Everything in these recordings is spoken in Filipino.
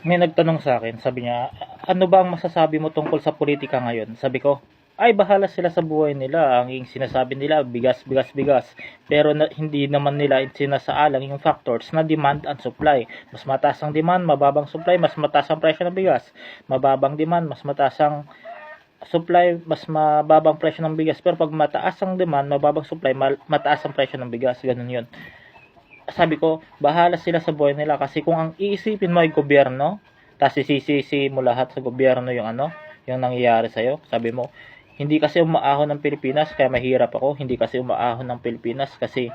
May nagtanong sa akin, sabi niya, ano ba ang masasabi mo tungkol sa politika ngayon? Sabi ko, ay bahala sila sa buhay nila. Ang sinasabi nila, bigas, bigas, bigas. Pero hindi naman nila sinasaalang yung factors na demand and supply. Mas mataas ang demand, mababang supply, mas mataas ang presyo ng bigas. Mababang demand, mas mataas ang supply, mas mababang presyo ng bigas. Pero pag mataas ang demand, mababang supply, mataas ang presyo ng bigas. Ganun yun. Sabi ko, bahala sila sa buhay nila kasi kung ang iisipin mo ay gobyerno, tapos isisisi mo lahat sa gobyerno yung yung nangyayari sa'yo, sabi mo, hindi kasi umaahon ng Pilipinas kaya mahirap ako, hindi kasi umaahon ng Pilipinas kasi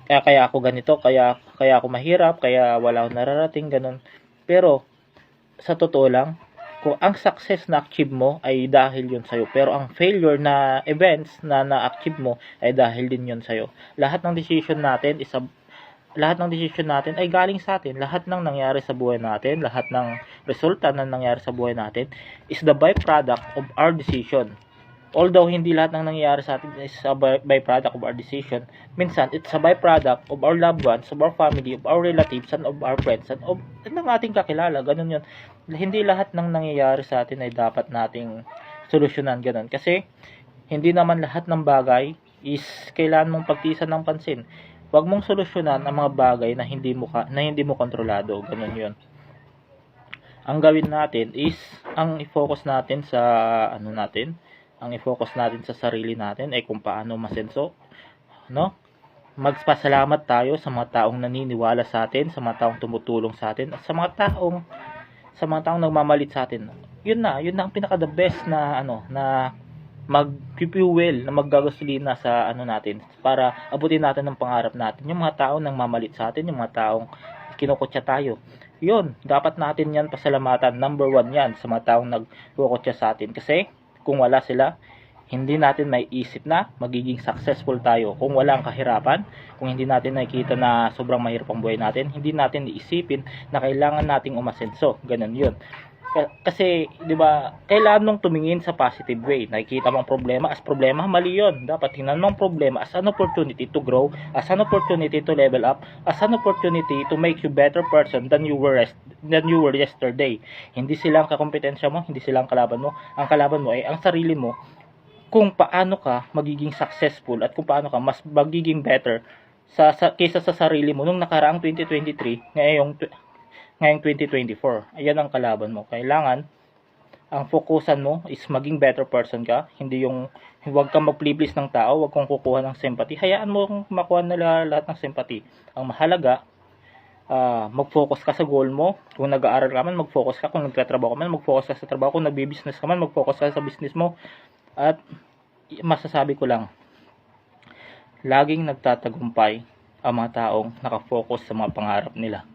kaya ako ganito, kaya ako mahirap, kaya wala akong nararating, ganun. Pero sa totoo lang, kung ang success na achieve mo ay dahil yun sa'yo, pero ang failure na events na na-achieve mo ay dahil din yun sa'yo. Lahat ng decision natin ay galing sa atin. Lahat ng nangyari sa buhay natin, lahat ng resulta na nangyari sa buhay natin is the byproduct of our decision. Although hindi lahat ng nangyayari sa atin is a byproduct of our decision, minsan it's a byproduct of our loved ones, of our family, of our relatives, and of our friends, and of ng ating kakilala. Ganun yun. Hindi lahat ng nangyayari sa atin ay dapat nating solusyonan ganun. Kasi hindi naman lahat ng bagay is kailangan mong pagtiisan ng pansin. Huwag mong solusyonan ang mga bagay na hindi mo kontrolado. Ganun yun. Ang gawin natin is ang i-focus natin sa ang i-focus natin sa sarili natin ay kung paano masenso, no? Magpasalamat tayo sa mga taong naniniwala sa atin, sa mga taong tumutulong sa atin, at sa mga taong nagmamalit sa atin. Yun na ang pinaka the best na na mag-fuel, na maggagasolina sa natin para abutin natin ang pangarap natin. Yung mga taong nagmamalit sa atin, yung mga taong kinukutya tayo. Yun, dapat natin yan pasalamatan. Number 1 yan sa mga taong nagkukutya sa atin. Kasi kung wala sila, hindi natin may isip na magiging successful tayo. Kung wala ang kahirapan, kung hindi natin nakikita na sobrang mahirap ang buhay natin, hindi natin iisipin na kailangan nating umasenso. Ganun yun. Kasi, di ba, kailangan mong tumingin sa positive way. Nakikita mong problema as problema, mali yun. Dapat tingnan mong problema as an opportunity to grow, as an opportunity to level up, as an opportunity to make you better person than you were yesterday. Hindi sila ang kakompetensya mo, hindi sila ang kalaban mo. Ang kalaban mo ay ang sarili mo, kung paano ka magiging successful at kung paano ka mas magiging better kaysa sa sarili mo nung nakaraang 2023 ngayong 2024. Ayan ang kalaban mo. Kailangan ang fokusan mo is maging better person ka, hindi yung huwag kang mag-please ng tao, huwag kang kukuha ng sympathy. Hayaan mo kung makuha nila lahat ng sympathy. Ang mahalaga, mag-focus ka sa goal mo. Kung nag-aaral ka man, mag-focus ka. Kung nagtatrabaho ka man, mag-focus ka sa trabaho. Kung nagbi-business ka man, mag-focus ka sa business mo. At masasabi ko lang, laging nagtatagumpay ang mga taong nakafocus sa mga pangarap nila.